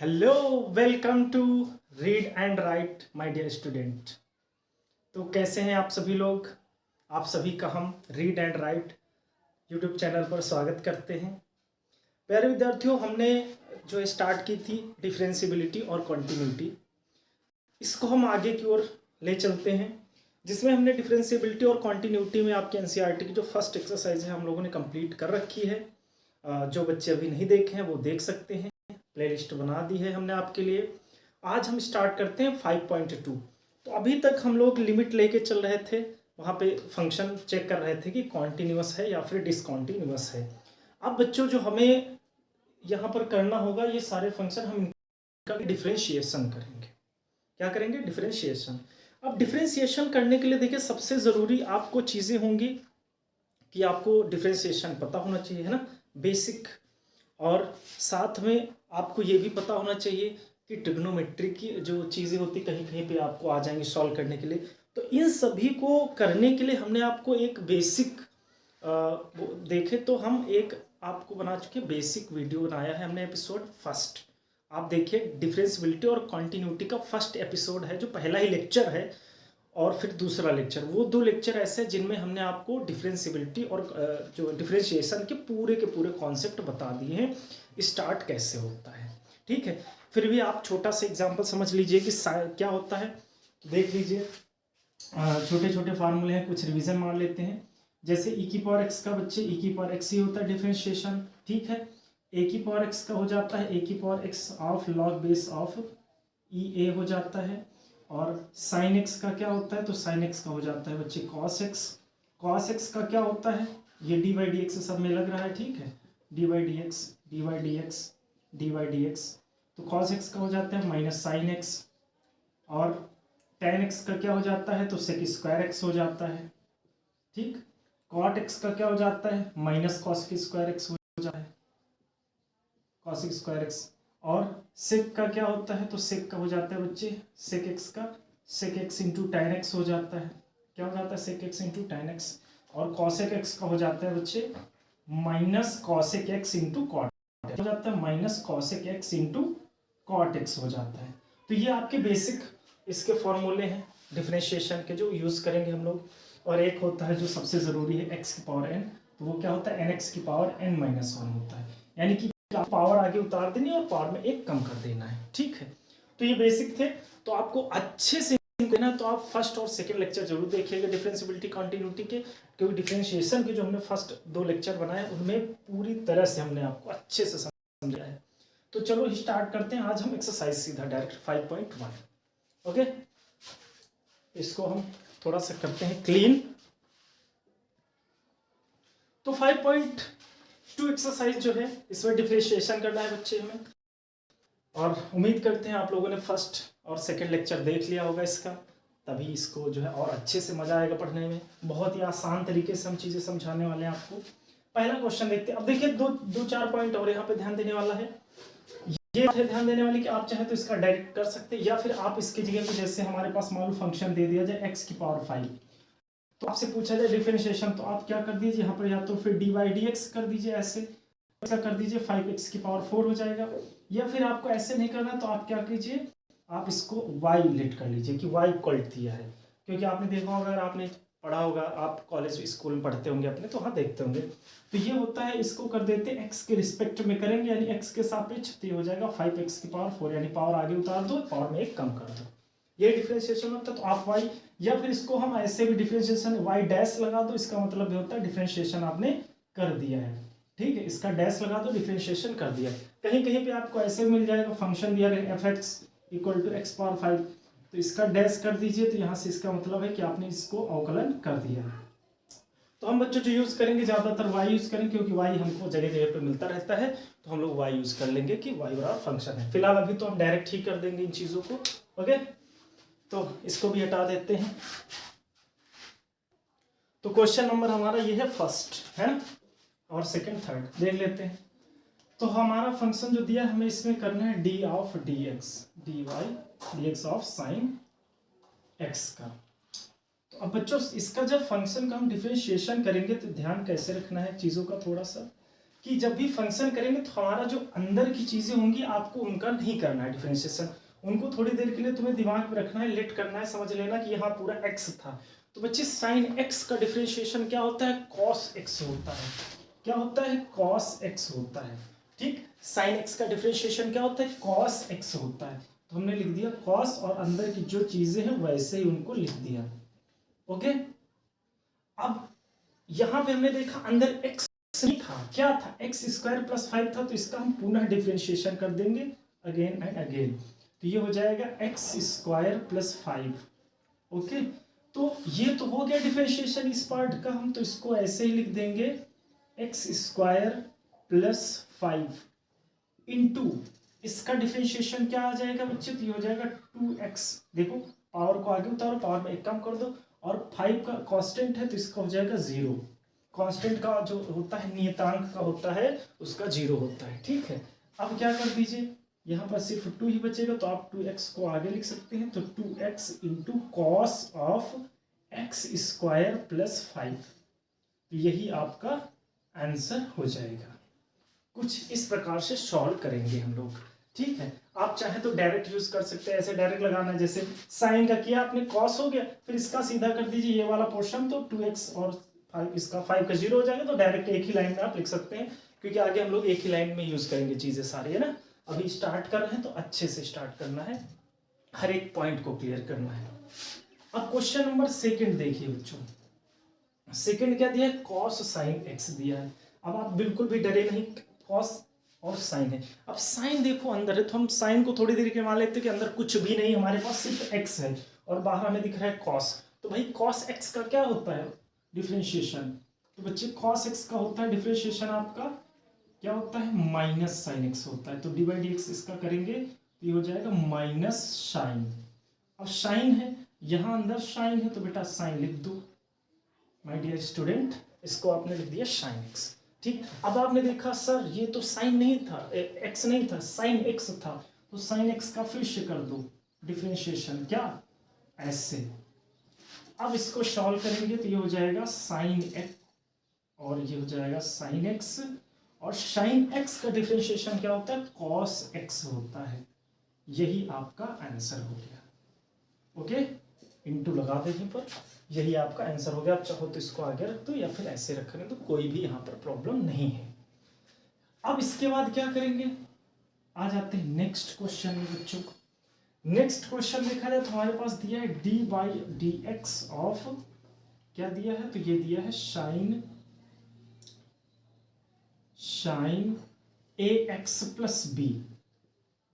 Hello, welcome to read and write my dear student. तो कैसे हैं आप सभी लोग। आप सभी का हम read and right YouTube channel पर स्वागत करते हैं। प्यारे विद्यार्थियों, हमने जो स्टार्ट की थी डिफरेंशियबिलिटी और कॉन्टिन्यूटी, इसको हम आगे की ओर ले चलते हैं, जिसमें हमने डिफरेंशियबिलिटी और कॉन्टिन्यूटी में आपके एनसीईआरटी की जो फर्स्ट एक्सरसाइज है हम लोगों ने कंप्लीट कर रखी है। जो बच्चे अभी नहीं देखे हैं वो देख सकते हैं, प्लेलिस्ट बना दी है हमने आपके लिए। आज हम स्टार्ट करते हैं 5.2। तो अभी तक हम लोग लिमिट लेके चल रहे थे, वहाँ पे फंक्शन चेक कर रहे थे कि कॉन्टिन्यूअस है या फिर डिसकॉन्टिन्यूअस है। अब बच्चों जो हमें यहाँ पर करना होगा, ये सारे फंक्शन हम इनका डिफ्रेंशिएशन करेंगे। क्या करेंगे? डिफ्रेंशिएशन। अब डिफ्रेंशिएशन करने के लिए देखिए, सबसे ज़रूरी आपको चीज़ें होंगी कि आपको डिफ्रेंशिएशन पता होना चाहिए, है ना, बेसिक। और साथ में आपको ये भी पता होना चाहिए कि ट्रिग्नोमेट्री की जो चीज़ें होती कहीं कहीं पे आपको आ जाएंगी सॉल्व करने के लिए। तो इन सभी को करने के लिए हमने आपको एक बेसिक देखे तो हम एक आपको बना चुके बेसिक वीडियो बनाया है हमने, एपिसोड फर्स्ट। आप देखिए, डिफरेंशियबिलिटी और कॉन्टिन्यूटी का फर्स्ट एपिसोड है, जो पहला ही लेक्चर है, और फिर दूसरा लेक्चर। वो दो लेक्चर ऐसे जिनमें हमने आपको डिफरेंशियबिलिटी और जो डिफरेंशिएशन के पूरे कॉन्सेप्ट बता दिए हैं, स्टार्ट कैसे होता है। ठीक है, फिर भी आप छोटा सा एग्जांपल समझ लीजिए कि क्या होता है। देख लीजिए, छोटे छोटे फार्मूले हैं, कुछ रिवीजन मार लेते हैं। जैसे ई की पावर एक्स का बच्चे ई की पावर एक्स ही होता है डिफरेंशिएशन। ठीक है, ए की पावर एक्स का हो जाता है ए की power x of log base of e a हो जाता है। और साइन एक्स का क्या होता है? तो साइन एक्स का हो जाता है बच्चे कॉस एक्स। कॉस एक्स का क्या होता है? ये डी बाई डी एक्स सब में लग रहा है। ठीक है, d by d x, D by d x, D by d x. तो कॉस एक्स का हो जाता है माइनस साइन एक्स। और टेन एक्स का क्या हो जाता है? तो सेक स्क्वायर एक्स हो जाता है। ठीक, कॉट एक्स का क्या हो जाता है? माइनस कॉस की स्क्वायर एक्स हो जाता है, कॉस स्क्वायर एक्स। और सेक का क्या होता है? तो सेक का हो जाता है बच्चे सेक एक्स का sec x into tan x हो जाता है। क्या हो जाता है? Sec x into tan x. और कॉसेक एक्स का हो जाता है बच्चे minus cosec x into cot हो जाता है, minus cosec x into cot x हो जाता है। तो ये आपके बेसिक इसके फॉर्मूले हैं डिफरेंशिएशन के, जो यूज़ करेंगे हम लोग। और एक होता है जो सबसे ज़रूरी है, एक्स की पावर एन। तो वो क्या होता है? एन एक्स की पावर एन माइनस वन होता है, यानी कि पावर आगे उतार देनी और पावर में एक कम कर देना है। ठीक है, तो ये बेसिक थे। तो आपको अच्छे से देना, तो आप फर्स्ट और सेकंड लेक्चर जरूर देखिएगा डिफरेंशियबिलिटी कॉन्टिन्यूटी के, क्योंकि डिफरेंशिएशन के जो हमने फर्स्ट दो लेक्चर बनाए उनमें पूरी तरह से हमने आपको अच्छे से समझाया है। तो चलो स्टार्ट करते हैं। आज हम एक्सरसाइज सीधा डायरेक्ट 5.1। ओके, इसको हम थोड़ा सा करते हैं क्लीन। तो 5.2 एक्सरसाइज जो है, इसमें डिफरेंशिएशन करना है बच्चे हमें। और उम्मीद करते हैं आप लोगों ने फर्स्ट और सेकंड लेक्चर देख लिया होगा इसका, तभी इसको जो है और अच्छे से मजा आएगा पढ़ने में। बहुत ही आसान तरीके से हम चीज़ें समझाने वाले हैं आपको। पहला क्वेश्चन देखते हैं। अब देखिए, दो चार पॉइंट और यहाँ पे ध्यान देने वाला है। ये ध्यान देने वाली कि आप चाहे तो इसका डायरेक्ट कर सकते हैं, या फिर आप इसकी जगह पे, जैसे हमारे पास मान लो फंक्शन दे दिया जाए एक्स की पावर 5, तो आपसे पूछा जाए डिफरेंशिएशन, तो आप क्या कर दीजिए यहाँ पर, या तो फिर डी बाई डी एक्स कर दीजिए, ऐसे कर दीजिए 5x की पावर 4 हो जाएगा। या फिर आपको ऐसे नहीं करना, तो आप क्या कीजिए, आप इसको y लेट कर लीजिए कि y इक्वल दिया है। क्योंकि आपने देखा होगा, अगर आपने पढ़ा होगा, आप कॉलेज स्कूल में पढ़ते होंगे अपने, तो हाँ देखते होंगे। तो ये होता है, इसको कर देते हैं x के रिस्पेक्ट में करेंगे, यानी x के सापेक्ष। तो ये हो जाएगा 5x की पावर 4, यानी पावर आगे उतार दो, पावर में एक कम कर दो। ये डिफरेंशिएशन होता है। तो आप y, या फिर इसको हम ऐसे भी डिफरेंशिएशन y डैश लगा दो, इसका मतलब ये होता है डिफरेंशिएशन आपने कर दिया है। ठीक है, इसका डैश लगा दो, डिफरेंशिएशन कर दिया। कहीं कहीं पे आपको ऐसे मिल जाएगा, फंक्शन दिया है f x equal to x power 5, तो इसका डैश कर दीजिए, तो यहाँ से इसका मतलब है कि आपने इसको अवकलन कर दिया। तो हम बच्चों जो यूज़ करेंगे ज़्यादातर y यूज़ करेंगे, क्योंकि y हमको जगह जगह पे मिलता रहता है, तो हम लोग y यूज़ कर लेंगे कि y बराबर फंक्शन है। फिलहाल अभी तो हम डायरेक्ट ही कर देंगे इन चीज़ों को। ओके, तो इसको भी हटा देते हैं। तो क्वेश्चन नंबर हमारा ये है फर्स्ट, है ना, और सेकंड थर्ड देख लेते हैं। तो हमारा फंक्शन जो दिया हमें, इसमें करना है d of d x d y d x of sine x का। तो अब बच्चों, इसका जब फंक्शन का हम डिफरेंशिएशन करेंगे, तो ध्यान कैसे रखना है चीज़ों का थोड़ा सा, कि जब भी फंक्शन करेंगे तो हमारा जो अंदर की चीज़ें होंगी आपको उनका नहीं करना है डिफरेंशिएशन, उनको थोड़ी देर के लिए तुम्हें दिमाग में रखना है, लेट करना है, समझ लेना कि यहाँ पूरा x था। तो बच्चे साइन x का डिफरेंशिएशन क्या होता है, कॉस x होता है। क्या होता है, कॉस x होता है। ठीक, साइन x का डिफरेंशिएशन क्या होता है, कॉस x होता है। तो हमने लिख दिया कॉस और अंदर की जो चीजें हैं वैसे ही उनको लिख दिया। ओके, अब यहां पे हमने देखा अंदर x नहीं था, क्या था, एक्स स्क्वायर प्लस 5 था, तो इसका हम पुनः डिफरेंशिएशन कर देंगे अगेन एंड अगेन। तो ये हो जाएगा एक्स स्क्वायर प्लस 5। ओके, तो ये तो हो गया डिफरेंशिएशन इस पार्ट का, हम तो इसको ऐसे ही लिख देंगे एक्स स्क्वायर प्लस 5 इंटू इसका डिफरेंशिएशन क्या आ जाएगा बच्चे, तो ये हो जाएगा 2x। देखो पावर को आगे उतारो, पावर में एक कम कर दो, और 5 का कांस्टेंट है तो इसका हो जाएगा 0। कांस्टेंट का जो होता है नियतांक का होता है उसका 0 होता है। ठीक है, अब क्या कर दीजिए, यहाँ पर सिर्फ 2 ही बचेगा, तो आप 2x को आगे लिख सकते हैं, तो 2x into cos of x square plus 5, तो यही आपका आंसर हो जाएगा। कुछ इस प्रकार से सॉल्व करेंगे हम लोग। ठीक है, आप चाहे तो डायरेक्ट यूज कर सकते हैं, ऐसे डायरेक्ट लगाना, जैसे साइन का किया आपने, कॉस हो गया, फिर इसका सीधा कर दीजिए ये वाला पोर्शन, तो 2x और 5 इसका 5 का 0 हो जाएगा, तो डायरेक्ट एक ही लाइन में आप लिख सकते हैं, क्योंकि आगे हम लोग एक ही लाइन में यूज करेंगे चीजें सारी, है ना। अभी स्टार्ट कर रहे हैं तो अच्छे से स्टार्ट करना है, हर एक पॉइंट को क्लियर करना है। अब क्वेश्चन नंबर सेकंड देखिए बच्चों, सेकंड क्या दिया है, कॉस साइन एक्स दिया है। अब आप बिल्कुल भी डरे नहीं, कॉस और साइन है। अब साइन देखो अंदर है, तो हम साइन को थोड़ी देर के मान लेते हैं कि अंदर कुछ भी नहीं, हमारे पास सिर्फ एक्स है और बाहर हमें दिख रहा है कॉस। तो भाई कॉस एक्स का क्या होता है डिफरेंशिएशन, तो बच्चे कॉस एक्स का होता है डिफरेंशिएशन आपका क्या होता है, माइनस साइन एक्स होता है। तो डिवाइड एक्स इसका करेंगे तो ये हो जाएगा माइनस साइन। अब साइन है, यहाँ अंदर साइन है, तो बेटा साइन लिख दो माय डियर स्टूडेंट, इसको आपने लिख दिया साइन एक्स। ठीक, अब आपने देखा सर ये तो साइन नहीं था, एक्स नहीं था, साइन एक्स था, तो साइन एक्स का फिर से कर दो डिफरेंशिएशन, क्या ऐसे। अब इसको सॉल्व करेंगे तो ये हो जाएगा साइन एक्स और ये हो जाएगा साइन एक्स, और साइन एक्स का डिफरेंशिएशन क्या होता है, कॉस एक्स होता है। यही आपका आंसर हो गया। ओके, इनटू लगा दे यहीं पर, यही आपका आंसर हो गया। आप चाहो तो इसको आगे रख दो या फिर ऐसे रख रहे तो कोई भी यहाँ पर प्रॉब्लम नहीं है। अब इसके बाद क्या करेंगे, आ जाते हैं नेक्स्ट क्वेश्चन में बच्चों। नेक्स्ट क्वेश्चन देखा जाए तो हमारे पास दिया है d by d x of, क्या दिया है, तो ये दिया है sign a x plus B,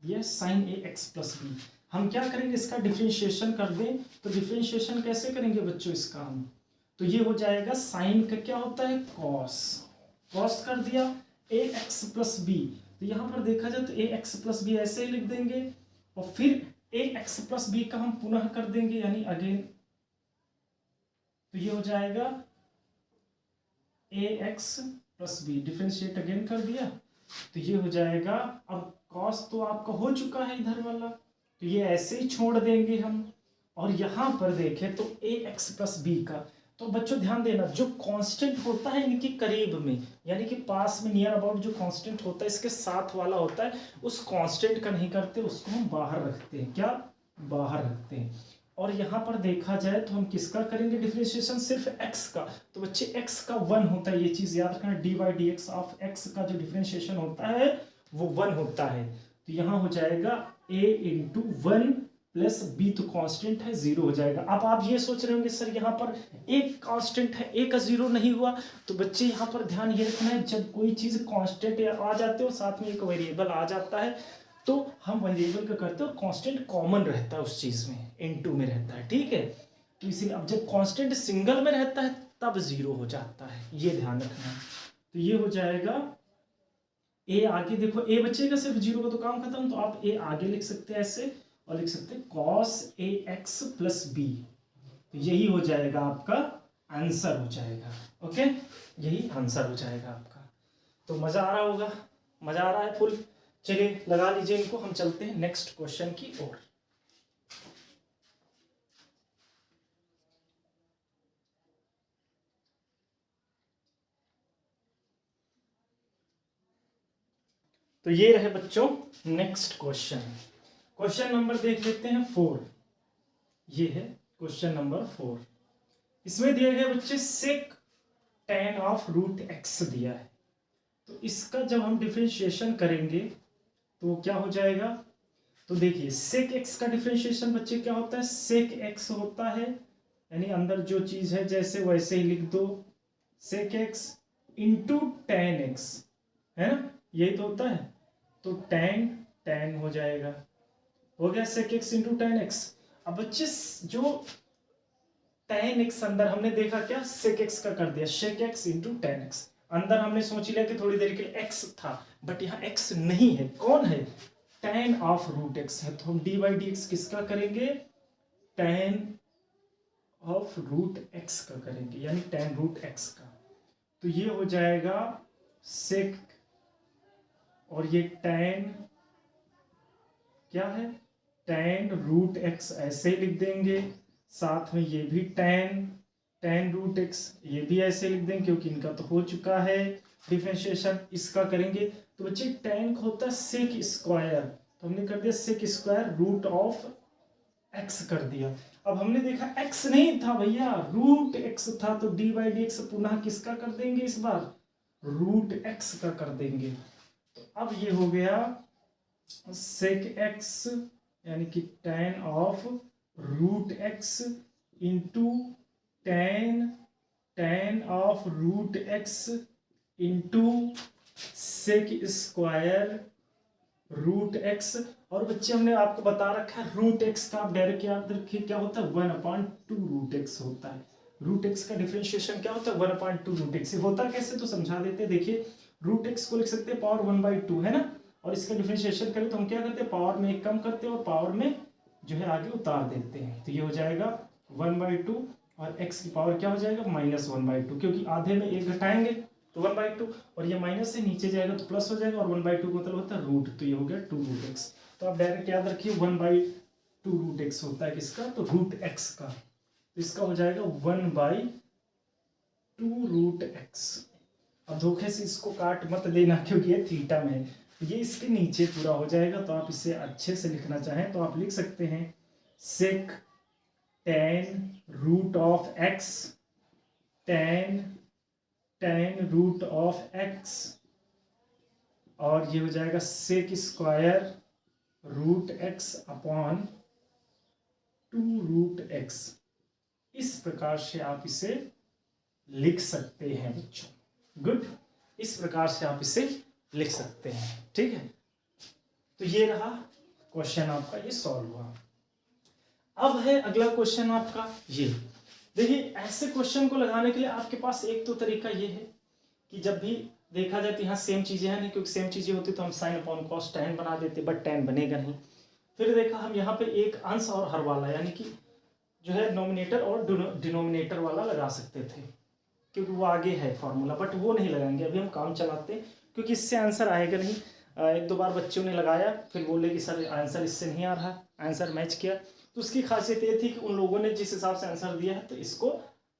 दिया sign a x plus B. हम क्या करेंगे, इसका डिफरेंशिएशन कर दें, तो डिफरेंशिएशन कैसे करेंगे बच्चों इसका हम, तो ये हो जाएगा साइन का क्या होता है, कॉस, कॉस कर दिया ए एक्स प्लस बी, तो यहाँ पर देखा जाए तो ए एक्स प्लस बी ऐसे ही लिख देंगे, और फिर ए एक्स प्लस बी का हम पुनः कर देंगे यानी अगेन, तो ये हो जाएगा a x plus b, differentiate again कर दिया, तो ये हो जाएगा। अब कॉस तो आपका हो चुका है इधर वाला, तो ये ऐसे ही छोड़ देंगे हम, और यहां पर देखें तो ए एक्स प्लस बी का, तो बच्चों ध्यान देना जो कांस्टेंट होता है इनके करीब में, यानी कि पास में नियर अबाउट जो कांस्टेंट होता है इसके साथ वाला होता है, उस कांस्टेंट का नहीं करते, उसको हम बाहर रखते हैं, क्या बाहर रखते हैं। और यहाँ पर देखा जाए तो हम किसका करेंगे डिफरेंशिएशन, सिर्फ x का, तो बच्चे x का 1 होता है, ये चीज याद रखना, D by d x of x का जो डिफरेंशिएशन होता है वो 1 होता है। तो यहाँ हो जाएगा a इंटू 1 प्लस b, तो कांस्टेंट है 0 हो जाएगा। अब आप ये सोच रहे होंगे सर यहाँ पर एक कांस्टेंट है, a का 0 नहीं हुआ, तो बच्चे यहाँ पर ध्यान ये रखना है जब कोई चीज कांस्टेंट आ जाते हो साथ में एक वेरिएबल आ जाता है, तो हम वेरिएबल का करते हैं और कांस्टेंट कॉमन रहता है उस चीज में, इनटू में रहता है, ठीक है। तो इसीलिए अब जब कांस्टेंट सिंगल में रहता है तब 0 हो जाता है, ये ध्यान रखना। तो ये हो जाएगा ए, आगे देखो ए बचेगा सिर्फ 0 का तो काम खत्म, तो आप ए आगे लिख सकते हैं ऐसे, और लिख सकते हैं cos a x plus b, तो यही हो जाएगा आपका आंसर हो जाएगा। ओके, यही आंसर हो जाएगा आपका। तो मजा आ रहा होगा, मजा आ रहा है फुल, चलिए लगा लीजिए इनको, हम चलते हैं नेक्स्ट क्वेश्चन की ओर। तो ये रहे बच्चों नेक्स्ट क्वेश्चन। क्वेश्चन नंबर देख लेते हैं 4। ये है क्वेश्चन नंबर 4। इसमें दिया गया बच्चे सेक tan ऑफ रूट एक्स दिया है। तो इसका जब हम डिफरेंशिएशन करेंगे तो क्या हो जाएगा, तो देखिए सेक एक्स का डिफरेंशिएशन बच्चे क्या होता है, सेक एक्स होता है यानी अंदर जो चीज है जैसे वैसे ही लिख दो, sec x into tan x, है ना, यही तो होता है। तो टेन हो जाएगा, हो गया sec x into tan x. अब बच्चे जो टेन एक्स अंदर हमने देखा क्या सेक एक्स का कर दिया, sec x into tan x. अंदर हमने सोच लिया कि थोड़ी देर के लिए एक्स था, बट यहाँ एक्स नहीं है, कौन है, टेन ऑफ रूट एक्स है। तो हम डी बाई डी एक्स किसका करेंगे, टेन ऑफ रूट एक्स का करेंगे, यानी टेन रूट एक्स का। तो ये हो जाएगा सेक, और ये टेन क्या है, टेन रूट एक्स ऐसे लिख देंगे, साथ में ये भी टेन रूट एक्स ये भी ऐसे लिख देंगे क्योंकि इनका तो हो चुका है डिफरेंशिएशन। इसका करेंगे तो बच्चे टेन का होता है सेक स्क्वायर, तो हमने कर दिया sec square root of x कर दिया। अब हमने देखा एक्स नहीं था भैया, रूट एक्स था, तो डी बाई डी एक्स पुनः किसका कर देंगे, इस बार रूट एक्स का कर देंगे। तो अब ये हो गया सेक एक्स यानी कि tan of root x into tan of root x into sec square root x. और बच्चे हमने आपको बता रखा है रूट एक्स का आप डायरेक्ट याद रखिए क्या होता है, 1/2 रूट एक्स होता है। रूट एक्स का डिफरेंशिएशन क्या होता है, 1/2 रूट एक्स। होता कैसे तो समझा देते हैं, देखिए रूट एक्स को लिख सकते हैं पावर 1/2 है ना, और इसका डिफरेंशिएशन करें तो हम क्या करते हैं, पावर में एक कम करते हैं और पावर में जो है आगे उतार देते हैं। तो ये हो जाएगा 1/2 और x की पावर क्या हो जाएगा -1/2, क्योंकि आधे में एक घटाएंगे तो 1/2, और ये माइनस से नीचे जाएगा तो प्लस हो जाएगा, और 1/2 का मतलब होता है रूट, तो ये हो गया 2 रूट एक्स। तो आप डायरेक्ट याद रखिए 1/2 रूट एक्स होता है किसका, तो रूट एक्स का। तो इसका हो जाएगा 1/2 रूट एक्स। अब धोखे से इसको काट मत देना क्योंकि ये थीटा में है, ये इसके नीचे पूरा हो जाएगा। तो आप इसे अच्छे से लिखना चाहें तो आप लिख सकते हैं sec tan root of x, tan root of x, और ये हो जाएगा sec square root x upon 2 root x. इस प्रकार से आप इसे लिख सकते हैं बच्चों, गुड, इस प्रकार से आप इसे लिख सकते हैं, ठीक है। तो ये रहा क्वेश्चन आपका, ये सॉल्व हुआ। अब है अगला क्वेश्चन आपका, ये देखिए ऐसे क्वेश्चन को लगाने के लिए आपके पास एक तो तरीका ये है कि जब भी देखा जाए तो यहाँ सेम चीजें हैं नहीं, क्योंकि सेम चीजें होती तो हम साइन अपॉन कॉस tan बना देते, बट tan बनेगा नहीं। फिर देखा हम यहाँ पे एक अंश और हर वाला यानी कि जो है नोमिनेटर और डिनोमिनेटर वाला लगा सकते थे, क्योंकि वो आगे है फॉर्मूला, बट वो नहीं लगाएंगे, अभी हम काम चलाते हैं क्योंकि इससे आंसर आएगा नहीं। एक दो बार बच्चों ने लगाया फिर बोले कि सर आंसर इससे नहीं आ रहा, आंसर मैच किया। तो उसकी खासियत ये थी कि उन लोगों ने जिस हिसाब से आंसर दिया है तो इसको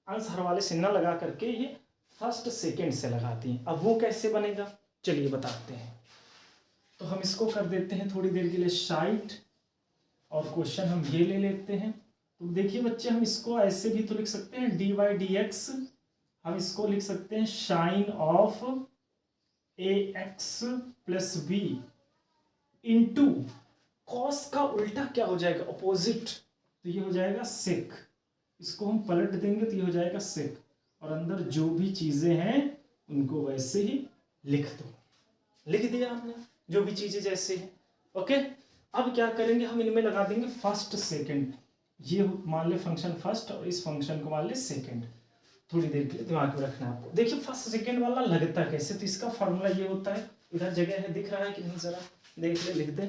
आंसर वाले से न लगा करके ये फर्स्ट सेकंड से लगाती हैं। अब वो कैसे बनेगा चलिए बताते हैं। तो हम इसको कर देते हैं थोड़ी देर के लिए साइड, और क्वेश्चन हम ये ले लेते हैं। तो देखिए बच्चे हम इसको ऐसे भी तो लिख सकते हैं डी बाई डी एक्स, हम इसको लिख सकते हैं sine of a x plus b into cos का उल्टा क्या हो जाएगा, अपोजिट, तो ये हो जाएगा सेक। इसको हम पलट देंगे तो ये हो जाएगा सेक, और अंदर जो भी चीजें हैं उनको वैसे ही लिख दो। लिख दिया आपने जो भी चीजें जैसे हैं, ओके। अब क्या करेंगे, हम इनमें लगा देंगे फर्स्ट सेकंड। ये मान ले फंक्शन फर्स्ट और इस फंक्शन को मान ले सेकंड। थोड़ी देर के लिए दिमाग में रखना है आपको। देखिए फर्स्ट सेकंड वाला लगता है कैसे, तो इसका फॉर्मूला ये होता है, इधर जगह है दिख रहा है कि नहीं, जरा देख ले, लिख दे,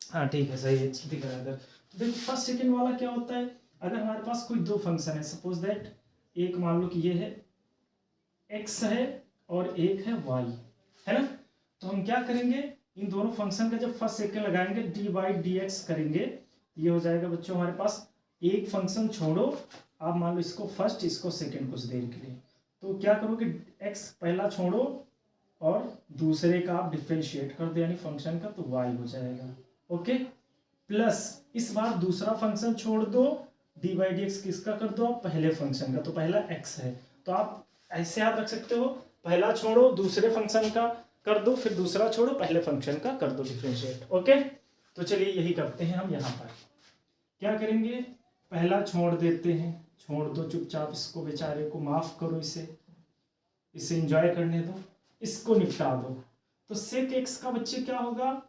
हाँ ठीक है सही है दिख रहा है इधर। तो देखो फर्स्ट सेकंड वाला क्या होता है, अगर हमारे पास कोई दो फंक्शन है, सपोज दैट एक मान लो कि ये है x है और एक है y, है ना। तो हम क्या करेंगे, इन दोनों फंक्शन का जब फर्स्ट सेकंड लगाएंगे डी बाई डी एक्स करेंगे, ये हो जाएगा बच्चों हमारे पास एक फंक्शन छोड़ो, आप मान लो इसको फर्स्ट इसको सेकंड कुछ देर के लिए, तो क्या करोगे x पहला छोड़ो और दूसरे का आप डिफ्रेंशिएट कर दो यानी फंक्शन का, तो y हो जाएगा। ओके, प्लस इस बार दूसरा फंक्शन छोड़ दो, डी बाई डी एक्स किसका कर दो आप, पहले फंक्शन का, तो पहला x है, तो आप ऐसे याद रख सकते हो, पहला छोड़ो दूसरे फंक्शन का कर दो, फिर दूसरा छोड़ो पहले फंक्शन का कर दो डिफ्रेंशिएट। ओके, तो चलिए यही करते हैं हम। यहाँ पर क्या करेंगे, पहला छोड़ देते हैं, छोड़ दो चुपचाप इसको, बेचारे को माफ करो, इसे एंजॉय करने दो, इसको निपटा दो। तो सेक एक्स का बच्चे क्या होगा,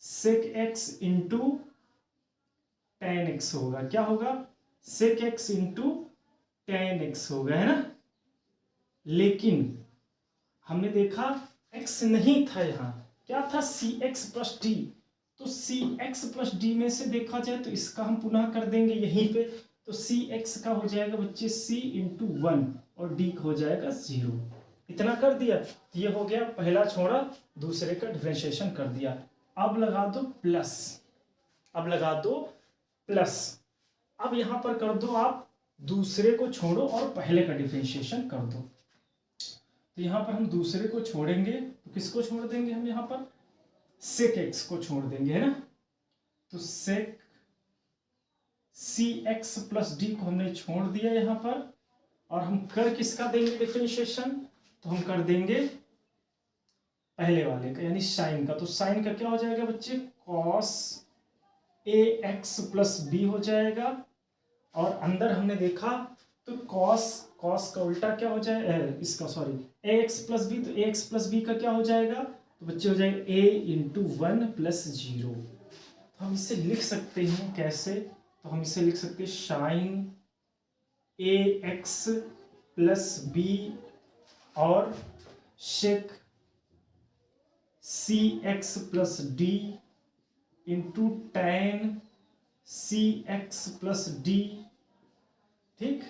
sec x into tan x होगा। क्या होगा, sec x into tan x होगा, है ना। लेकिन हमने देखा x नहीं था, यहाँ क्या था, सी एक्स प्लस डी, तो सी एक्स प्लस डी में से देखा जाए तो इसका हम पुनः कर देंगे यहीं पे, तो सी एक्स का हो जाएगा बच्चे c इंटू वन और d का हो जाएगा 0। इतना कर दिया, तो ये हो गया, पहला छोड़ा दूसरे का डिफरेंशिएशन कर दिया। अब लगा दो प्लस, अब लगा दो प्लस, अब यहां पर कर दो आप दूसरे को छोड़ो और पहले का डिफरेंशिएशन कर दो। तो यहाँ पर हम दूसरे को छोड़ेंगे, तो किसको छोड़ देंगे हम, यहाँ पर सेक एक्स को छोड़ देंगे, है ना। तो सेक सी एक्स प्लस डी को हमने छोड़ दिया यहाँ पर, और हम कर किसका देंगे डिफरेंशिएशन, तो हम कर देंगे पहले वाले का यानी साइन का। तो साइन का क्या हो जाएगा बच्चे, cos a x plus B हो जाएगा, और अंदर हमने देखा तो कॉस का उल्टा क्या हो जाए, इसका सॉरी ए एक्स प्लस बी, तो ए एक्स प्लस बी का क्या हो जाएगा, तो बच्चे हो जाएगा ए इंटू वन प्लस 0। तो हम इसे लिख सकते हैं कैसे, तो हम इसे लिख सकते हैं sine a x plus b और sec c x plus d into tan c x plus d, ठीक,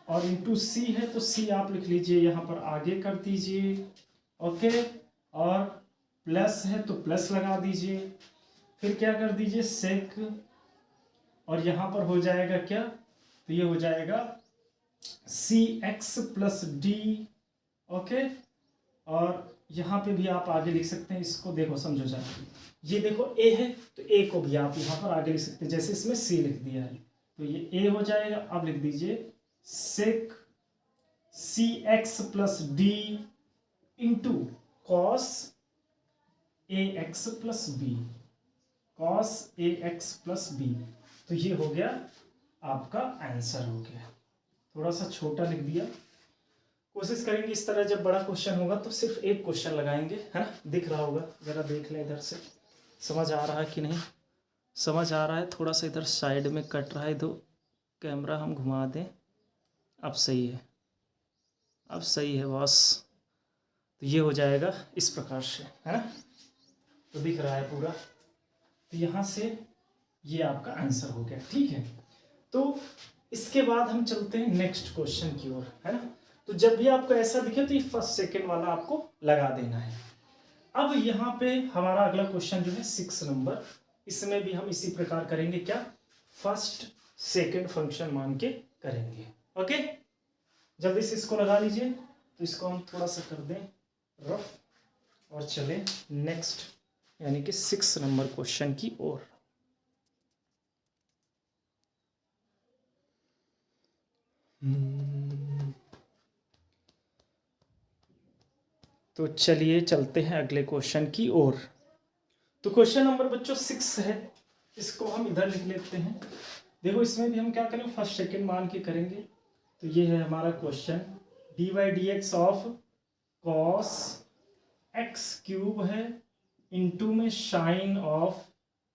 और इंटू सी है तो सी आप लिख लीजिए यहाँ पर आगे कर दीजिए। ओके, और प्लस है तो प्लस लगा दीजिए, फिर क्या कर दीजिए सेक, और यहाँ पर हो जाएगा क्या, तो ये हो जाएगा सी एक्स प्लस डी। ओके, और यहाँ पे भी आप आगे लिख सकते हैं, इसको देखो समझो जरा, ये देखो ए है तो ए को भी आप यहाँ पर आगे लिख सकते हैं, जैसे इसमें सी लिख दिया है तो ये ए हो जाएगा। अब लिख दीजिए sec c x plus d into cos a x plus b, cos a x plus b, तो ये हो गया आपका आंसर हो गया। थोड़ा सा छोटा लिख दिया, कोशिश करेंगे इस तरह जब बड़ा क्वेश्चन होगा तो सिर्फ एक क्वेश्चन लगाएंगे, है ना। दिख रहा होगा, जरा देख लें इधर से, समझ आ रहा है कि नहीं, समझ आ रहा है, थोड़ा सा इधर साइड में कट रहा है, तो कैमरा हम घुमा दें, अब सही है, अब सही है बॉस। तो ये हो जाएगा इस प्रकार से, है ना, तो दिख रहा है पूरा, तो यहाँ से ये आपका आंसर हो गया, ठीक है। तो इसके बाद हम चलते हैं नेक्स्ट क्वेश्चन की ओर, है ना। तो जब भी आपको ऐसा दिखे तो ये फर्स्ट सेकंड वाला आपको लगा देना है। अब यहाँ पे हमारा अगला क्वेश्चन जो है 6 नंबर, इसमें भी हम इसी प्रकार करेंगे, क्या, फर्स्ट सेकंड फंक्शन मान के करेंगे। ओके, जल्दी से इसको लगा लीजिए, तो इसको हम थोड़ा सा कर दें रफ और चलें नेक्स्ट यानी कि 6 नंबर क्वेश्चन की ओर। तो चलिए चलते हैं अगले क्वेश्चन की ओर। तो क्वेश्चन नंबर बच्चों 6 है, इसको हम इधर लिख लेते हैं। देखो इसमें भी हम क्या करेंगे, फर्स्ट सेकंड मान के करेंगे। तो ये है हमारा question, d y d x of cos x cube है इंटू में साइन ऑफ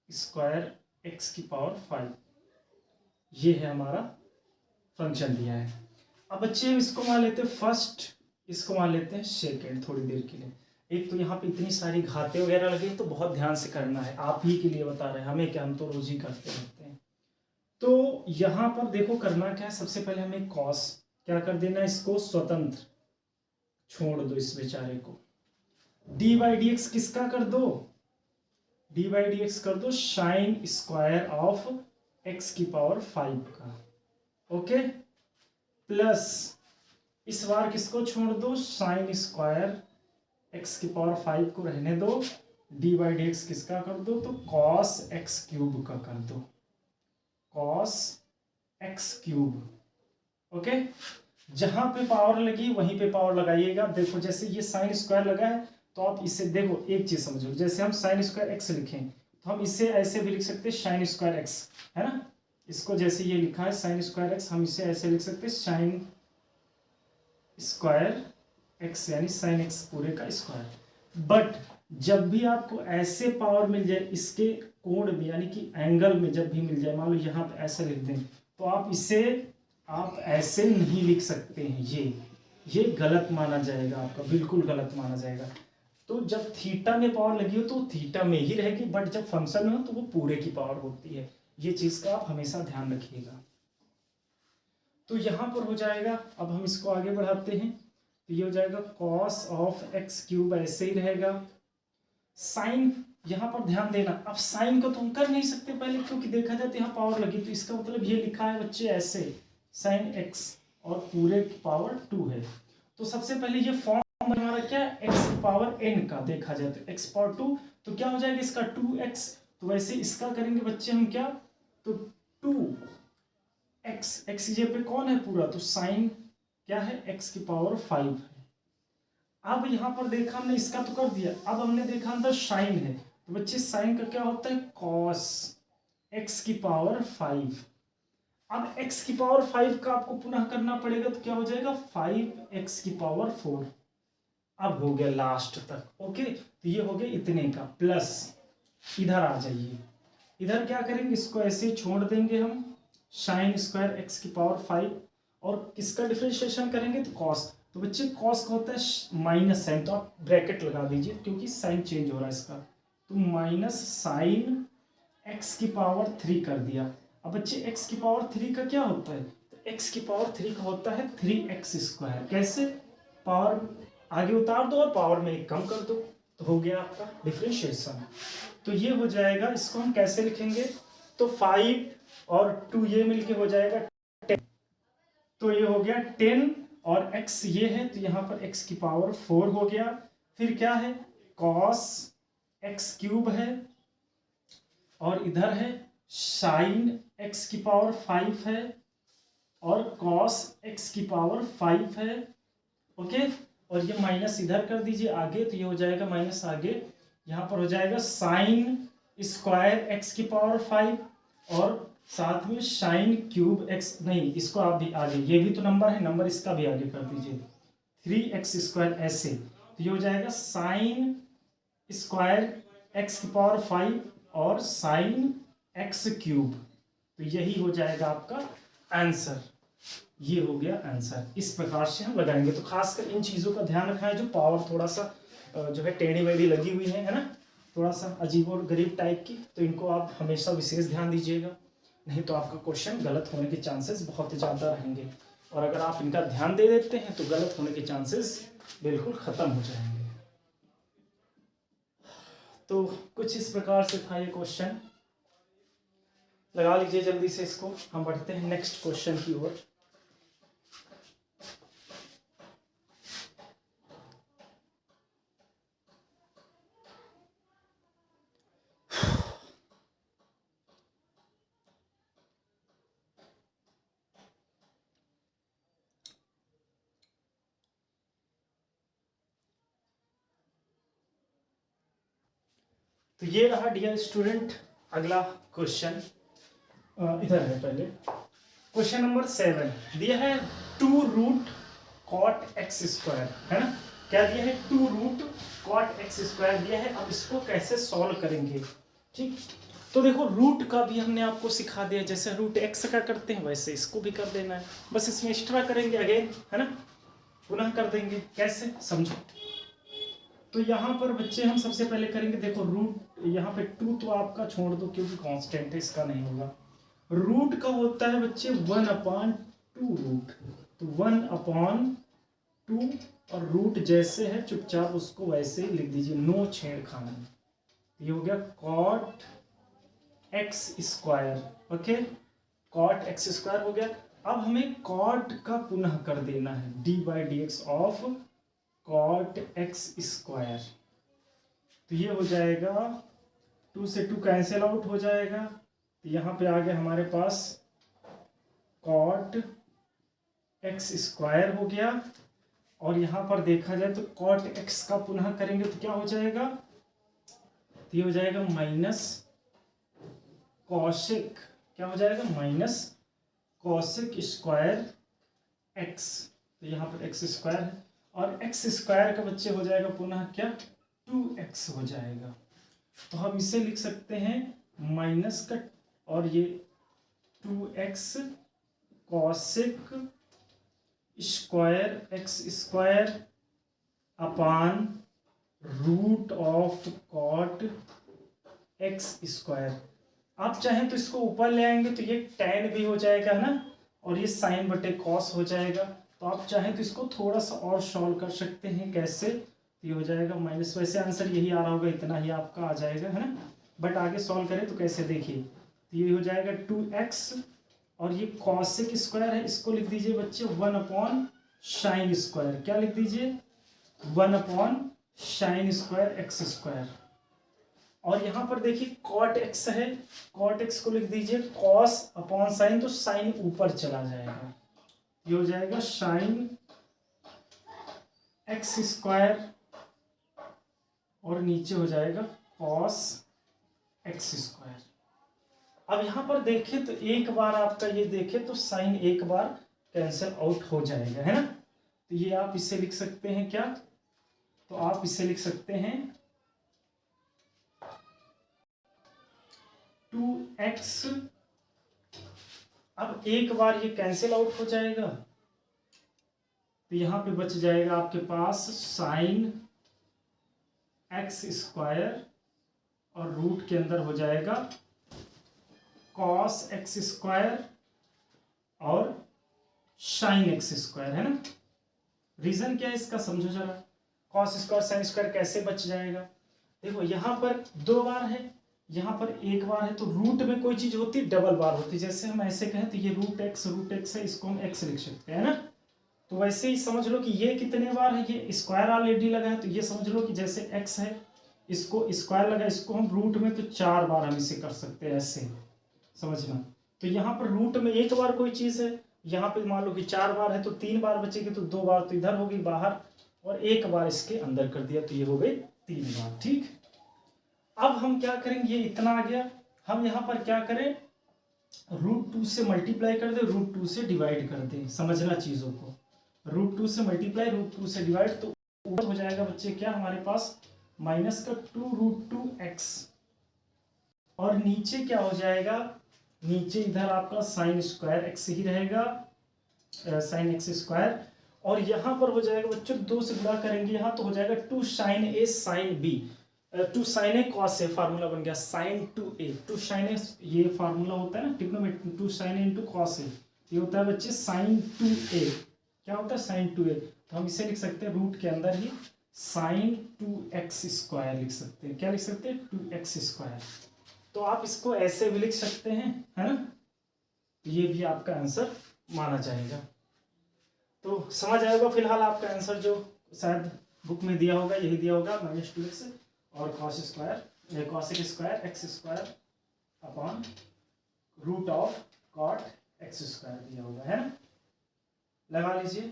स्क्वायर एक्स की पावर 5, ये है हमारा फंक्शन दिया है। अब बच्चे हम इसको मान लेते हैं फर्स्ट, इसको मान लेते हैं सेकेंड थोड़ी देर के लिए। एक तो यहाँ पे इतनी सारी घाते वगैरह लगी तो बहुत ध्यान से करना है, आप ही के लिए बता रहे हैं, हमें क्या, हम तो रोज ही करते रहते हैं। तो यहाँ पर देखो करना क्या है, सबसे पहले हमें कॉस क्या कर देना, इसको स्वतंत्र छोड़ दो इस बेचारे को। डी बाई डी एक्स किसका कर दो, डी बाई डी एक्स कर दो साइन स्क्वायर ऑफ एक्स की पावर 5 का। ओके, प्लस इस बार किसको छोड़ दो, साइन स्क्वायर एक्स की पावर 5 को रहने दो, डी बाई डी एक्स किसका कर दो, तो कॉस एक्स क्यूब का कर दो, कॉस एक्स क्यूब। ओके, जहां पे पावर लगी वहीं पे पावर लगाइएगा। देखो जैसे ये साइन स्क्वायर लगा है तो आप इसे देखो, एक चीज समझो, जैसे हम साइन स्क्वायर एक्स लिखें तो हम इसे ऐसे भी लिख सकते हैं साइन स्क्वायर एक्स, है ना। इसको जैसे ये लिखा है साइन स्क्वायर एक्स, हम इसे ऐसे लिख सकते हैं साइन स्क्वायर एक्स, यानी साइन एक्स पूरे का स्क्वायर। बट जब भी आपको ऐसे पावर मिल जाए इसके कोण में, यानी कि एंगल में जब भी मिल जाए, मान लो यहाँ पे ऐसे लिख दें, तो आप ऐसे नहीं लिख सकते हैं, ये गलत माना जाएगा, आपका बिल्कुल गलत माना जाएगा। तो जब थीटा में पावर लगी हो तो थीटा में ही रहेगी, बट जब फंक्शन में हो तो वो पूरे की पावर होती है। ये चीज का आप हमेशा ध्यान रखिएगा। तो यहां पर हो जाएगा, अब हम इसको आगे बढ़ाते हैं, तो ये हो जाएगा कॉस ऑफ एक्स क्यूब, ऐसे ही रहेगा। साइन, यहां पर ध्यान देना, अब साइन को तो हम कर नहीं सकते पहले, क्योंकि देखा जाए तो यहाँ पावर लगी, तो इसका मतलब ये लिखा है बच्चे ऐसे साइन एक्स और पूरे की पावर 2 है। तो सबसे पहले ये फॉर्म हमारा क्या है, एक्स की पावर n का, देखा जाए तो एक्स पावर 2, तो क्या हो जाएगा इसका 2x। तो वैसे इसका करेंगे बच्चे हम क्या, तो 2x, एक्स ये पे कौन है पूरा, तो साइन क्या है x की पावर 5 है। अब यहां पर देखा हमने, इसका तो कर दिया, अब हमने देखा अंदर साइन है, तो बच्चे साइन का क्या होता है, कॉस x की पावर 5। अब x की पावर 5 का आपको पुनः करना पड़ेगा, तो क्या हो जाएगा 5x की पावर 4। अब हो गया लास्ट तक। ओके, तो ये हो गया इतने का, प्लस इधर आ जाइए, इधर क्या करेंगे, इसको ऐसे छोड़ देंगे हम, साइन स्क्वायर एक्स की पावर 5, और किसका डिफरेंशिएशन करेंगे, तो कॉस। तो बच्चे कॉस का होता है माइनस साइन, तो आप ब्रैकेट लगा दीजिए क्योंकि साइन चेंज हो रहा है इसका, तो माइनस साइन एक्स की पावर 3 कर दिया। अब बच्चे एक्स की पावर 3 का क्या होता है, तो एक्स की पावर 3 का होता है 3x स्क्वायर। कैसे, पावर आगे उतार दो और पावर में एक कम कर दो, तो हो गया आपका डिफरेंशिएशन। तो ये हो जाएगा, इसको हम कैसे लिखेंगे, तो 5 और 2 ये मिलके हो जाएगा 10, तो ये हो गया 10 और x ये है, तो यहाँ पर x की पावर 4 हो गया। फिर क्या है, cos x क्यूब है, और इधर है साइन x की पावर 5 है, और cos x की पावर 5 है। ओके, और ये माइनस इधर कर दीजिए आगे, तो ये हो जाएगा माइनस आगे, यहाँ पर हो जाएगा साइन स्क्वायर x की पावर 5, और साथ में साइन क्यूब x, नहीं इसको आप भी आगे, ये भी तो नंबर है, नंबर इसका भी आगे कर दीजिए 3x स्क्वायर ऐसे, तो ये हो जाएगा साइन स्क्वायर x की पावर 5 और साइन x क्यूब। तो यही हो जाएगा आपका आंसर, ये हो गया आंसर। इस प्रकार से हम लगाएंगे, तो खासकर इन चीज़ों का ध्यान रखना है, जो पावर थोड़ा सा जो है टेढ़ी मेढ़ी लगी हुई है ना, थोड़ा सा अजीब और गरीब टाइप की, तो इनको आप हमेशा विशेष ध्यान दीजिएगा, नहीं तो आपका क्वेश्चन गलत होने के चांसेस बहुत ज़्यादा रहेंगे। और अगर आप इनका ध्यान दे देते हैं तो गलत होने के चांसेस बिल्कुल ख़त्म हो जाएंगे। तो कुछ इस प्रकार से था ये क्वेश्चन, लगा लीजिए जल्दी से इसको। हम बढ़ते हैं नेक्स्ट क्वेश्चन की ओर। तो ये रहा डियर स्टूडेंट अगला क्वेश्चन, इधर है पहले क्वेश्चन नंबर 7 दिया है 2 रूट कॉट एक्स स्क्वायर, है ना, क्या दिया है 2 रूट कॉट एक्स स्क्वायर दिया है। अब इसको कैसे सॉल्व करेंगे, ठीक। तो देखो रूट का भी हमने आपको सिखा दिया, जैसे रूट एक्स का करते हैं वैसे इसको भी कर देना है, बस इसमें एक्स्ट्रा करेंगे अगेन, है ना, पुनः कर देंगे। कैसे समझो, तो यहाँ पर बच्चे हम सबसे पहले करेंगे, देखो रूट यहाँ पे 2 तो आपका छोड़ दो क्योंकि कांस्टेंट है, इसका नहीं होगा। रूट का होता है बच्चे 1/2 रूट, तो 1/2, और रूट जैसे है चुपचाप उसको वैसे ही लिख दीजिए, नो छेड़खानी। ये हो गया cot x square, okay, cot x square हो गया। अब हमें कॉट का पुनः कर देना है, d by d x of cot x square. तो ये हो जाएगा 2 से 2 कैंसिल आउट हो जाएगा, तो यहाँ पे आ गया हमारे पास कॉट एक्स स्क्वायर हो गया। और यहाँ पर देखा जाए तो कॉट एक्स का पुनः करेंगे तो क्या हो जाएगा, तो ये हो जाएगा माइनस कॉशिक, क्या हो जाएगा माइनस कॉशिक स्क्वायर एक्स। तो यहाँ पर एक्स स्क्वायर है और एक्स स्क्वायर का बच्चे हो जाएगा पुनः क्या 2x हो जाएगा। तो हम इसे लिख सकते हैं माइनस का और ये 2x cosec square x square upon root of cot x square. आप चाहें तो इसको ऊपर ले आएंगे तो ये tan भी हो जाएगा ना, और ये साइन बटे कॉस हो जाएगा। तो आप चाहें तो इसको थोड़ा सा और सॉल्व कर सकते हैं, कैसे, तो ये हो जाएगा माइनस, वैसे आंसर यही आ रहा होगा, इतना ही आपका आ जाएगा है ना, बट आगे सॉल्व करें तो कैसे देखिए, तो ये हो जाएगा 2x और ये कॉसिक स्क्वायर है, इसको लिख दीजिए बच्चे 1 अपॉन साइन स्क्वायर। क्या लिख दीजिए 1 upon sine square x square. और यहाँ पर देखिए कॉट एक्स है, कॉट एक्स को लिख दीजिए कॉस अपॉन साइन, तो साइन ऊपर चला जाएगा, ये हो जाएगा साइन एक्स स्क्वायर और नीचे हो जाएगा कॉस एक्स स्क्वायर। अब यहाँ पर देखें तो एक बार आपका ये देखें तो साइन एक बार कैंसिल आउट हो जाएगा है ना, तो ये आप इसे लिख सकते हैं क्या, तो आप इसे लिख सकते हैं 2x। अब एक बार ये कैंसिल आउट हो जाएगा तो यहाँ पे बच जाएगा आपके पास साइन एक्स स्क्वायर और रूट के अंदर हो जाएगा कॉस एक्स स्क्वायर और साइन एक्स स्क्वायर है ना। रीजन क्या है इसका समझो जरा, कॉस स्क्वायर साइन स्क्वायर कैसे बच जाएगा, देखो यहाँ पर 2 बार है, यहाँ पर 1 बार है, तो रूट में कोई चीज होती डबल बार होती, जैसे हम ऐसे कहें तो ये रूट एक्स है, इसको हम एक्स लिख सकते हैं ना। तो वैसे ही समझ लो कि ये कितने बार है, ये स्क्वायर ऑलरेडी लगा है, तो ये समझ लो कि जैसे एक्स है इसको स्क्वायर लगा, इसको हम रूट में तो 4 बार हम इसे कर सकते हैं ऐसे समझना। तो यहाँ पर रूट में 1 बार कोई चीज है, यहाँ पे मान लो कि 4 बार है तो 3 बार बचेगी, तो 2 बार तो इधर होगी बाहर और 1 बार इसके अंदर कर दिया, तो ये हो गई 3 बार। ठीक, अब हम क्या करेंगे, ये इतना आ गया, हम यहाँ पर क्या करें √2 से मल्टीप्लाई कर दे, √2 से डिवाइड कर दे, समझना चीजों को, √2 से मल्टीप्लाई √2 से डिवाइड, तो ऊपर हो जाएगा बच्चे क्या हमारे पास माइनस का 2√2x और नीचे क्या हो जाएगा, नीचे इधर आपका साइन स्क्वायर एक्स ही रहेगा, साइन एक्स स्क्वायर, और यहाँ पर हो जाएगा बच्चों 2 से गुणा करेंगे यहाँ तो हो जाएगा 2 sign A sine B, 2 sign A cos A, formula बन गया साइन 2a, 2 साइन ए ये फार्मूला होता है ना ट्रिग्नोमेट्री, 2 साइन ए इंटू कॉस ए, ये होता है बच्चे साइन 2a, क्या होता है साइन 2a, तो हम इसे लिख सकते हैं रूट के अंदर ही साइन 2x स्क्वायर लिख सकते हैं, क्या लिख सकते हैं 2x स्क्वायर। तो आप इसको ऐसे भी लिख सकते हैं है ना, ये भी आपका आंसर माना जाएगा। तो समझ आएगा फिलहाल आपका आंसर जो शायद बुक में दिया होगा यही दिया होगा -2x और cos square cosec square x square upon root of cot x square दिया होगा है ना, लगा लीजिए।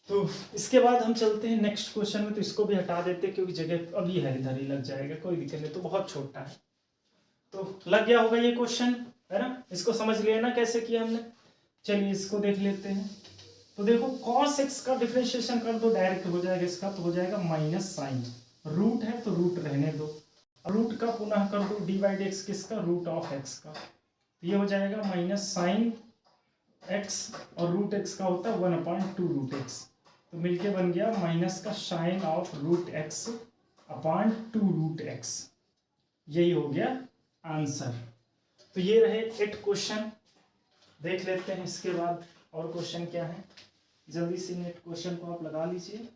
तो इसके बाद हम चलते हैं नेक्स्ट क्वेश्चन में, तो इसको भी हटा देते हैं क्योंकि जगह अभी है इधर ही लग जाएगा, कोई दिक्कत नहीं, तो बहुत छोटा है। तो लग गया होगा ये क्वेश्चन है ना, इसको समझ लिया ना कैसे किया हमने। चलिए इसको देख लेते हैं। तो देखो cos x का डिफरेंशिएशन कर दो, डायरेक्ट हो जाएगा इसका, तो हो जाएगा माइनस साइन, रूट है तो रूट रहने दो, रूट का पुनः कर दो डिवाइड एक्स किसका रूट ऑफ एक्स का, तो ये हो जाएगा माइनस साइन एक्स और रूट एक्स का होता है 1/2 रूट एक्स, तो मिलके बन गया माइनस का sine of root x upon 2 root x, यही हो गया आंसर। तो ये रहे 8 क्वेश्चन, देख लेते हैं इसके बाद और क्वेश्चन क्या है, जल्दी से नेट क्वेश्चन को आप लगा लीजिए।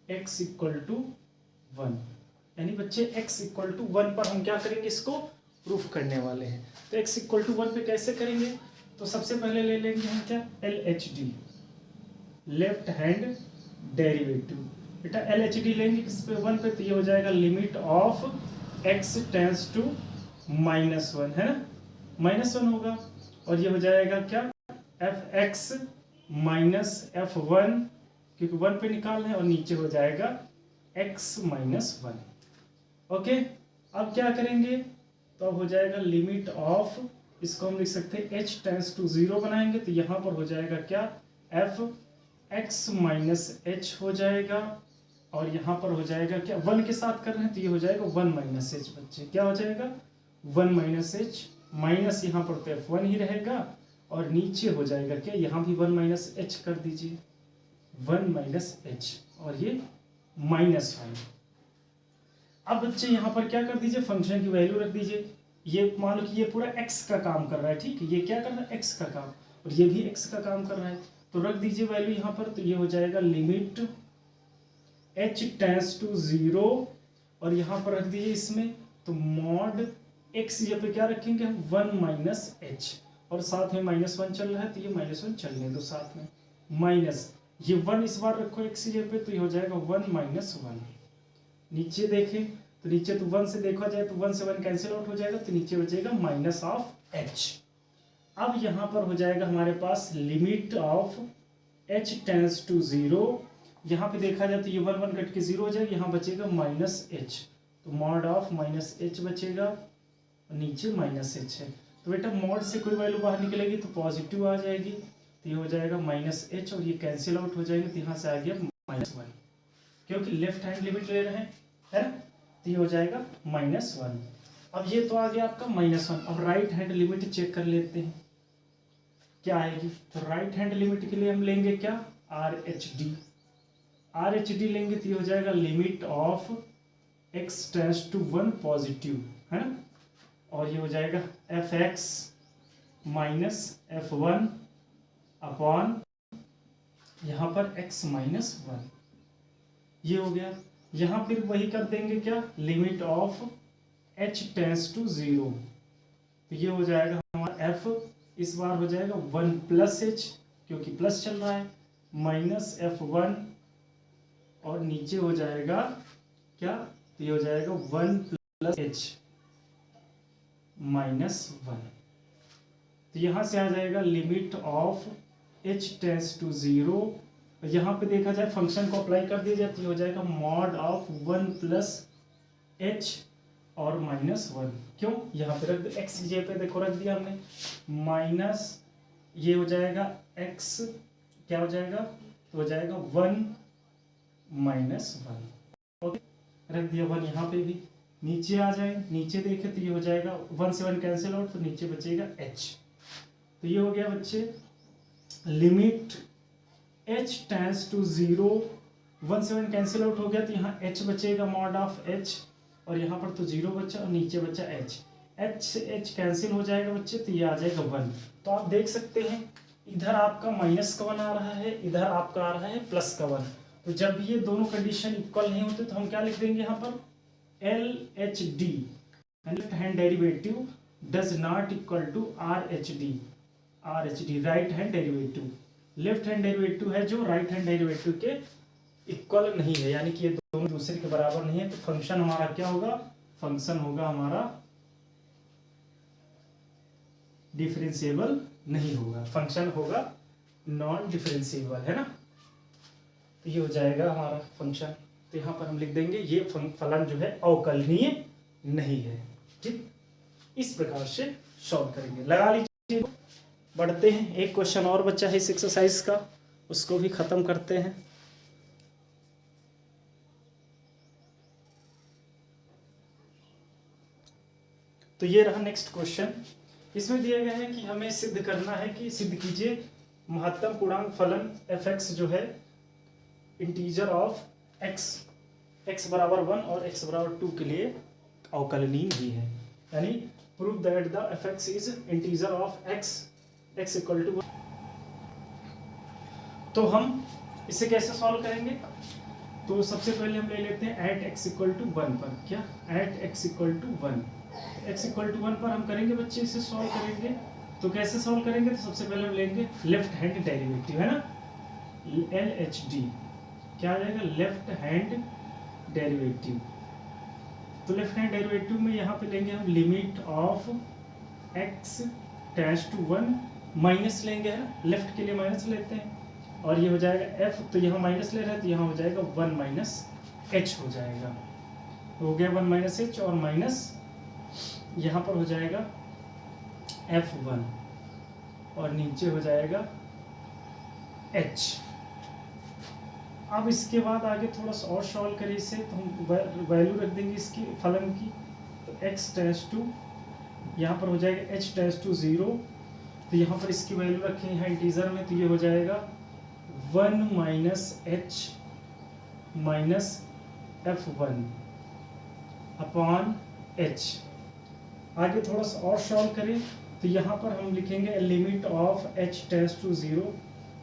x इक्वल टू 1, यानी बच्चे x इक्वल टू 1 पर हम क्या करेंगे, इसको प्रूफ करने वाले हैं। तो x इक्वल टू 1 पे कैसे करेंगे, तो सबसे पहले ले लेंगे हम क्या, LHD, लेफ्ट हैंड डेरिवेटिव। बेटा LHD लेंगे किस पे, 1 पे, तो ये हो जाएगा limit of x tends to -1, है ना, -1 होगा, और ये हो जाएगा क्या, fx माइनस f1, क्योंकि 1 पे निकालना है, और नीचे हो जाएगा x माइनस 1। ओके, अब क्या करेंगे, तो अब हो जाएगा लिमिट ऑफ, इसको हम लिख सकते हैं h टेंस टू 0 बनाएंगे, तो यहाँ पर हो जाएगा क्या, f x माइनस h हो जाएगा, और यहाँ पर हो जाएगा क्या, 1 के साथ कर रहे हैं तो ये हो जाएगा 1 माइनस h, बच्चे क्या हो जाएगा 1 माइनस h, माइनस यहाँ पर तो f1 ही रहेगा, और नीचे हो जाएगा क्या, यहाँ भी 1 माइनस h कर दीजिए, 1 माइनस h, और ये -1। अब बच्चे यहाँ पर क्या कर दीजिए, फंक्शन की वैल्यू रख दीजिए। ये मान लो कि ये पूरा x का काम कर रहा है, ठीक है, ये क्या कर रहा है, x का काम, और ये भी x का काम कर रहा है, तो रख दीजिए वैल्यू यहाँ पर, तो ये हो जाएगा लिमिट h टेंस टू 0, और यहाँ पर रख दीजिए इसमें, तो मॉड x ये पे क्या रखेंगे हम, 1 माइनस h, और साथ में -1 चल रहा है, तो ये -1 चलने दो साथ में, माइनस ये 1 इस बार रखो x ये पे, तो ये हो जाएगा 1 माइनस 1। नीचे देखें तो नीचे तो 1 से देखा जाए तो 1 से 1 कैंसिल आउट हो जाएगा, तो नीचे बचेगा माइनस ऑफ h। अब यहाँ पर हो जाएगा हमारे पास limit of h tends to 0, यहाँ पे देखा जाए तो ये 1 1 कट के 0 हो जाएगा, यहाँ बचेगा -h, तो मॉड ऑफ -h बचेगा, और नीचे -h है, तो बेटा मॉड से कोई वैल्यू बाहर निकलेगी तो पॉजिटिव आ जाएगी, तो ये हो जाएगा -h, और ये कैंसिल आउट हो जाएंगे, तो यहाँ से आ गया -1, क्योंकि लेफ्ट हैंड लिमिट ले रहे हैं, है ना, तो ये हो जाएगा -1। अब ये तो आ गया आपका -1। अब राइट हैंड लिमिट चेक कर लेते हैं क्या आएगी, तो राइट हैंड लिमिट के लिए हम लेंगे क्या, RHD लेंगे, तो ये हो जाएगा limit of x tends to 1 positive, है ना, और ये हो जाएगा fx माइनस f1 अपॉन यहाँ पर x माइनस 1, ये हो गया। यहाँ फिर वही कर देंगे क्या, limit of h tends to 0, तो ये हो जाएगा हमारा f, इस बार हो जाएगा 1 प्लस h, क्योंकि प्लस चल रहा है, माइनस f1, और नीचे हो जाएगा क्या, तो ये हो जाएगा 1 प्लस h माइनस 1, तो यहाँ से आ जाएगा limit of h tends to 0, यहाँ पे देखा जाए फंक्शन को अप्लाई कर दिया जाए तो ये हो जाएगा मॉड ऑफ 1 प्लस h और -1, क्यों, यहाँ पे रख दो x जे पे, देखो रख दिया हमने, माइनस ये हो जाएगा x, क्या हो जाएगा, तो हो जाएगा 1 माइनस 1, ओके, रख दिया 1 यहाँ पे भी। नीचे आ जाए, नीचे देखे तो ये हो जाएगा 1 से 1 कैंसिल आउट, तो नीचे बचेगा h, तो ये हो गया बच्चे लिमिट h टेंस टू 0, 1 से 1 कैंसिल आउट हो गया, तो यहाँ h बचेगा मॉड ऑफ h, और यहाँ पर तो 0 बचा, और नीचे बचा h से h कैंसिल हो जाएगा बच्चे, तो ये आ जाएगा 1। तो आप देख सकते हैं इधर आपका -1 आ रहा है, इधर आपका आ रहा है +1, तो जब ये दोनों कंडीशन इक्वल नहीं होते तो हम क्या लिख देंगे यहाँ पर, LHD left hand derivative does not equal to RHD right hand derivative, left hand derivative है जो राइट हैंड डेरिवेटिव के इक्वल नहीं है, यानी कि ये दोनों दूसरे के बराबर नहीं है, तो फंक्शन हमारा क्या होगा, फंक्शन होगा हमारा डिफरेंशिएबल नहीं होगा, फंक्शन होगा नॉन डिफरेंशिएबल, है ना, तो ये हो जाएगा हमारा फंक्शन, तो यहाँ पर हम लिख देंगे ये फलन जो है अवकलनीय नहीं है, ठीक, इस प्रकार से सॉल्व करेंगे, लगा लीजिए। बढ़ते हैं, एक क्वेश्चन और बचा है इस एक्सरसाइज का, उसको भी खत्म करते हैं। तो ये रहा नेक्स्ट क्वेश्चन, इसमें दिया गया है कि हमें सिद्ध करना है कि सिद्ध कीजिए महत्तम पूर्णांक फलन fx जो है इंटीजर ऑफ x बराबर 1 और x बराबर 2 के लिए अवकलनीय नहीं है, यानी prove that the fx is integer of x equal to 1। तो हम इसे कैसे सॉल्व करेंगे, तो सबसे पहले हम ले लेते हैं एट एक्स इक्वल टू 1 पर। क्या? At x equal to 1। X equal to 1 पर हम करेंगे बच्चे, इसे सॉल्व करेंगे। तो कैसे सॉल्व करेंगे? तो सबसे पहले हम लेंगे लेफ्ट हैंड डेरिवेटिव, है ना, LHD। क्या आ जाएगा? Left hand derivative. तो लेफ्ट हैंड डेरिवेटिव में यहाँ पे लेंगे हम limit of x tends to 1, minus लेंगे, है ना, लेफ्ट के लिए माइनस लेते हैं, और ये हो जाएगा f। तो यहाँ माइनस ले रहे हैं तो यहाँ हो जाएगा 1 माइनस h हो जाएगा। हो गया 1 माइनस h, और माइनस यहाँ पर हो जाएगा f1, और नीचे हो जाएगा h। अब इसके बाद आगे थोड़ा सा और सॉल्व करें इसे, तो हम वैल्यू रख देंगे इसकी फलन की। तो x टेंड्स टू, यहाँ पर हो जाएगा h टेंड्स टू 0, तो यहाँ पर इसकी वैल्यू रखें यहाँ इंटीजर में, तो ये हो जाएगा 1 minus h minus f1 upon h। आगे थोड़ा सा और सॉल्व करें तो यहाँ पर हम लिखेंगे limit of h tends to 0।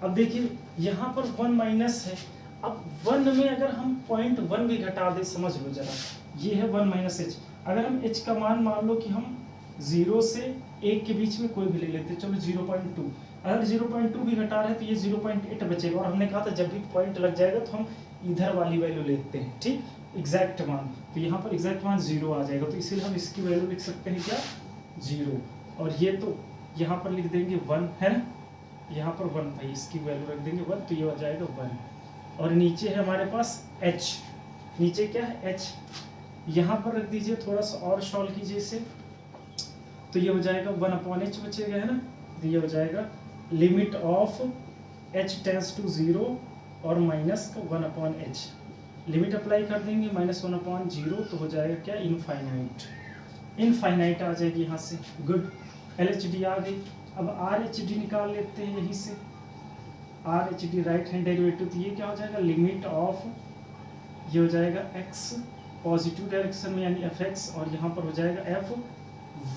अब देखिए यहाँ पर 1 माइनस है, अब 1 में अगर हम 0.1 भी घटा दे, समझ लो जरा, ये है 1 माइनस h। अगर हम h का मान लो कि हम 0 से 1 के बीच में कोई भी ले लेते, चलो 0.2, अगर 0.2 भी घटा रहे हैं तो ये 0.8 बचेगा। और हमने कहा था जब भी पॉइंट लग जाएगा तो हम इधर वाली वैल्यू लेते हैं, ठीक, एग्जैक्ट मान। तो यहाँ पर एग्जैक्ट मान 0 आ जाएगा, तो इसीलिए हम इसकी वैल्यू लिख सकते हैं क्या? 0। और ये तो यहाँ पर लिख देंगे 1, है ना, यहाँ पर 1 भाई, इसकी वैल्यू रख देंगे 1, तो ये हो जाएगा 1। और नीचे है हमारे पास h, नीचे क्या है? h। यहाँ पर रख दीजिए, थोड़ा सा और सॉल्व कीजिए इसे, तो ये हो जाएगा 1 अपॉन h बचेगा, है ना, तो ये हो जाएगा limit of h tends to 0 और माइनस का 1 अपॉन h। लिमिट अप्लाई कर देंगे, -1 अपॉन 0, तो हो जाएगा क्या? इनफाइनाइट। इनफाइनाइट आ जाएगी यहाँ से। गुड, LHD आ गई। अब RHD निकाल लेते हैं यहीं से। RHD राइट हैंड डेरिवेटिव, तो ये क्या हो जाएगा? लिमिट ऑफ, ये हो जाएगा x पॉजिटिव डायरेक्शन में यानी fx, और यहाँ पर हो जाएगा f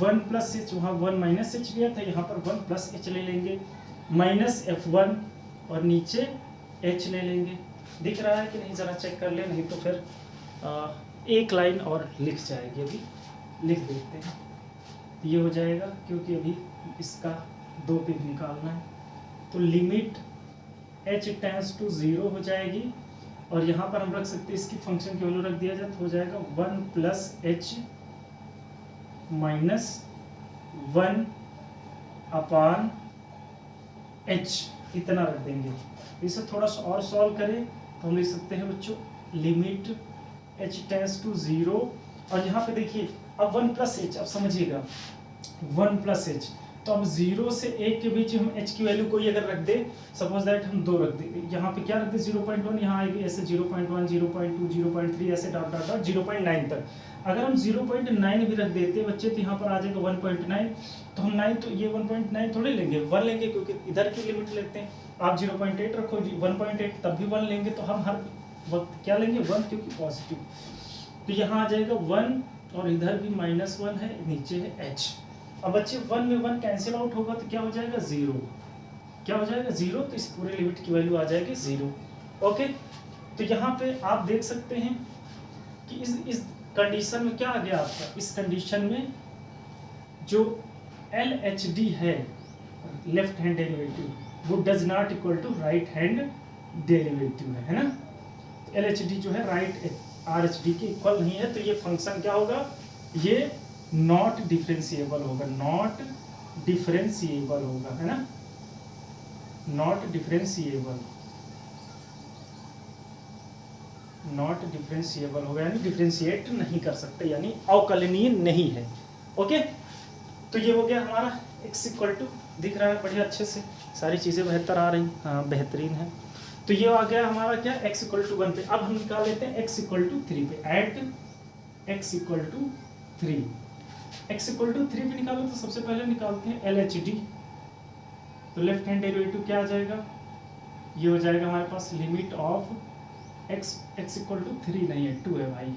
1 प्लस h, वहाँ 1 माइनस h लिया था, यहाँ पर 1 प्लस h ले लेंगे, माइनस f1, और नीचे h ले लेंगे। दिख रहा है कि नहीं? ज़रा चेक कर ले, नहीं तो फिर एक लाइन और लिख जाएगी, अभी लिख देते हैं। ये हो जाएगा, क्योंकि अभी इसका 2 पे भी निकालना है, तो लिमिट h टेंड्स टू 0 हो जाएगी, और यहाँ पर हम रख सकते हैं इसकी फंक्शन की वैल्यू रख दिया जाए, तो हो जाएगा 1 प्लस h माइनस 1 अपान h, इतना रख देंगे। इसे थोड़ा सा और सॉल्व करें तो हम लिख सकते हैं बच्चों लिमिट h टेंड्स टू 0, और यहाँ पे देखिए अब 1 प्लस h, अब समझिएगा 1 प्लस h, तो अब 0 से 1 के बीच हम h की वैल्यू कोई अगर रख दे, सपोज दैट हम 2 रख दे, यहाँ पे क्या रख दे? 0.1, यहाँ आएगी ऐसे 0.1, 0.2, 0.3, ऐसे डॉट डॉट डॉट 0.9 तक। अगर हम 0.9 भी रख देते बच्चे, तो यहाँ पर आ जाएगा 1.9, तो हम 9, तो ये 1.9 थोड़े लेंगे, 1 लेंगे, क्योंकि इधर की लिमिट लेते हैं। आप 0.8 रखो, 1.8, तब भी 1 लेंगे, तो हम हर वक्त क्या लेंगे? 1, क्योंकि पॉजिटिव। तो यहाँ आ जाएगा 1, और इधर भी -1 है, नीचे है h। अब बच्चे 1 में 1 कैंसिल आउट होगा, तो क्या हो जाएगा? 0। क्या हो जाएगा? 0, तो इस पूरे लिमिट की वैल्यू आ जाएगी 0। ओके, तो यहाँ पे आप देख सकते हैं कि इस कंडीशन में क्या आ गया आपका? इस कंडीशन में जो LHD है, लेफ्ट हैंड डेरिवेटिव, वो does not equal to right hand derivative है ना। तो LHD जो है राइट RHD के इक्वल नहीं है, तो ये फंक्शन क्या होगा? ये नॉट डिफरेंशिएबल होगा, नॉट डिफरेंशिएबल होगा, है ना, नॉट डिफरेंशिएबल, नॉट डिफरेंशिएबल होगा, यानी डिफरेंशिएट नहीं कर सकते, यानी अवकलनीय नहीं है। ओके, तो ये हो गया हमारा x इक्वल टू, दिख रहा है बढ़िया अच्छे से, सारी चीज़ें बेहतर आ रही, हाँ बेहतरीन है। तो ये आ गया हमारा क्या? x इक्वल टू 1 पे। अब हम निकाल लेते हैं x इक्वल टू 3 पे, at x equal to 3। x equal to 3 पे निकालो, तो सबसे पहले निकालते हैं LHD। तो लेफ्ट हैंड डेरिवेटिव क्या आ जाएगा? ये हो जाएगा हमारे पास limit of x equal to 3 नहीं है, 2 है भाई,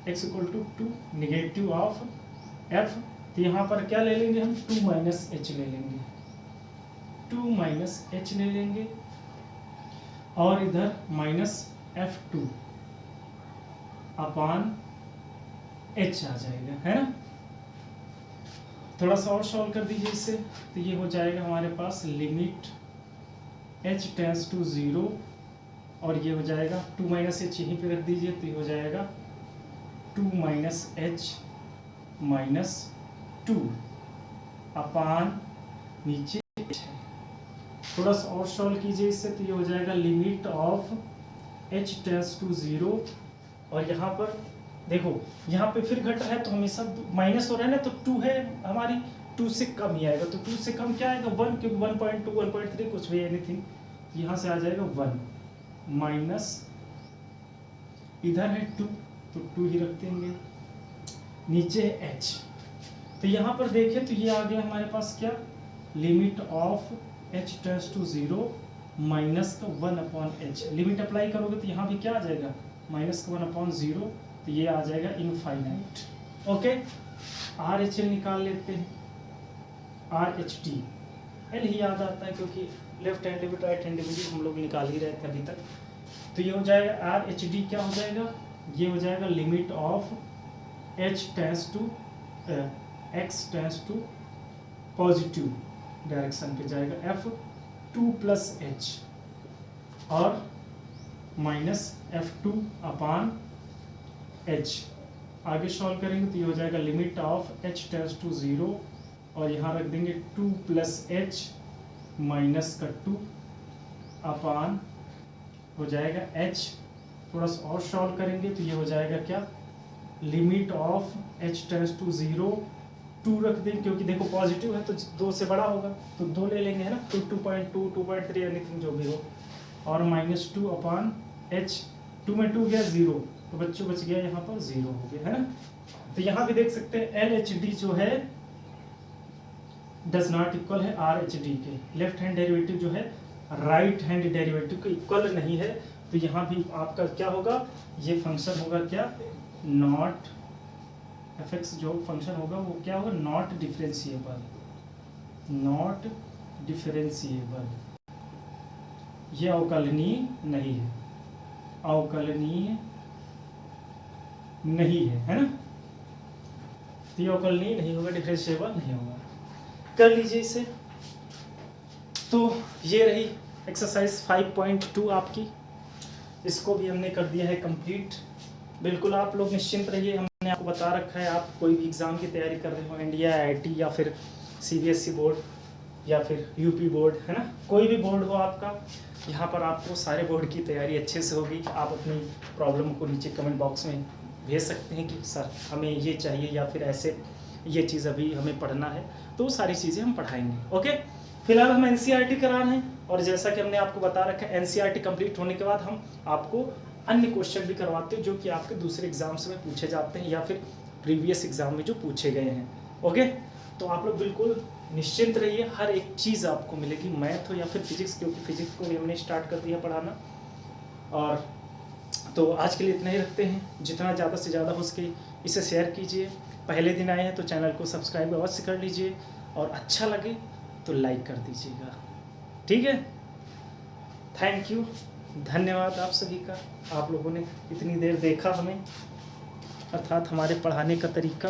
x equal to 2 negative of f। तो यहाँ पर क्या ले लेंगे हम? 2 माइनस h ले लेंगे, 2 माइनस h ले लेंगे, और इधर माइनस f2, अपॉन एच आ जाएगा, है ना। थोड़ा सा और सॉल्व कर दीजिए इससे, तो ये हो जाएगा हमारे पास लिमिट h टेंस टू 0, और ये हो जाएगा 2 माइनस एच यहीं पे रख दीजिए, तो ये हो जाएगा 2 माइनस एच माइनस 2 अपान नीचे h है। थोड़ा सा और सॉल्व कीजिए इससे, तो ये हो जाएगा limit of h tends to 0, और यहाँ पर देखो यहाँ पे फिर घट रहा है तो हमेशा माइनस हो रहा है ना, तो 2 है हमारी, 2 से कम ही आएगा, तो 2 से कम क्या आएगा 1, क्योंकि 1.2 1.3 कुछ भी एनीथिंग, यहाँ से आ जाएगा 1 माइनस इधर है 2, तो 2 ही रख देंगे, नीचे है h। तो यहाँ पर देखें तो ये आ गया हमारे पास क्या, limit of h tends to 0 minus का 1 अपॉन एच। लिमिट अप्लाई करोगे तो यहाँ भी क्या आ जाएगा, माइनस का 1 अपॉन 0, तो ये आ जाएगा infinite. Okay, R H L निकाल लेते हैं, आर एच टी एल ही याद आता है क्योंकि left hand limit right hand limit हम लोग निकाल ही रहे थे अभी तक। तो ये हो जाएगा आर एच डी, क्या हो जाएगा, ये हो जाएगा limit of h tends to x tends to positive direction पे जाएगा, एफ 2 प्लस एच और माइनस F2 अपान H। आगे सॉल्व करेंगे तो ये हो जाएगा limit of H tends to 0, और यहाँ रख देंगे 2 प्लस एच माइनस का 2 अपान हो जाएगा H। थोड़ा सा और सॉल्व करेंगे तो ये हो जाएगा क्या, limit of H tends to 0, 2 रख देंगे क्योंकि देखो पॉजिटिव है तो 2 से बड़ा होगा, तो 2 ले लेंगे, है ना, तो 2.2 2.3 एनीथिंग जो भी हो, और माइनस 2 अपान एच। 2 में 2 गया 0, तो बच्चों बच गया यहाँ पर 0 हो गया, है ना। तो यहाँ भी देख सकते हैं एल एच डी जो है डज नॉट इक्वल है आर एच डी के, लेफ्ट हैंड डेरिवेटिव जो है राइट हैंड डेरिवेटिव के इक्वल नहीं है, तो यहाँ भी आपका क्या होगा, ये फंक्शन होगा क्या, नॉट एफ एक्स जो फंक्शन होगा वो क्या होगा, नॉट डिफरेंशिएबल, नॉट डिफरेंशिएबल, ये अवकलनीय नहीं है, अवकलनीय नहीं है ना, तो ये अवकलनीय नहीं होगा, डिफरेंशिएबल नहीं होगा। कर लीजिए इसे। तो ये रही एक्सरसाइज 5.2 आपकी, इसको भी हमने कर दिया है कंप्लीट। बिल्कुल आप लोग निश्चिंत रहिए, हमने आपको बता रखा है, आप कोई भी एग्ज़ाम की तैयारी कर रहे हो, इंडिया आईआईटी या फिर सीबीएसई बोर्ड या फिर यूपी बोर्ड, है ना, कोई भी बोर्ड हो आपका, यहाँ पर आपको सारे बोर्ड की तैयारी अच्छे से होगी। आप अपनी प्रॉब्लम को नीचे कमेंट बॉक्स में भेज सकते हैं कि सर हमें ये चाहिए या फिर ऐसे ये चीज़ अभी हमें पढ़ना है, तो वो सारी चीज़ें हम पढ़ाएंगे। ओके, फिलहाल हम एनसीईआरटी करा रहे हैं, और जैसा कि हमने आपको बता रखा है एनसीईआरटी कंप्लीट होने के बाद हम आपको अन्य क्वेश्चन भी करवाते हैं जो कि आपके दूसरे एग्जाम्स में पूछे जाते हैं या फिर प्रीवियस एग्जाम में जो पूछे गए हैं। ओके, तो आप लोग बिल्कुल निश्चिंत रहिए, हर एक चीज़ आपको मिलेगी, मैथ हो या फिर फिजिक्स, क्योंकि फिजिक्स को भी हमने स्टार्ट कर दिया पढ़ाना। और तो आज के लिए इतना ही रखते हैं, जितना ज़्यादा से ज़्यादा हो सके इसे शेयर कीजिए। पहले दिन आए हैं तो चैनल को सब्सक्राइब अवश्य कर लीजिए, और अच्छा लगे तो लाइक कर दीजिएगा, ठीक है। थैंक यू, धन्यवाद आप सभी का, आप लोगों ने इतनी देर देखा हमें, अर्थात हमारे पढ़ाने का तरीका।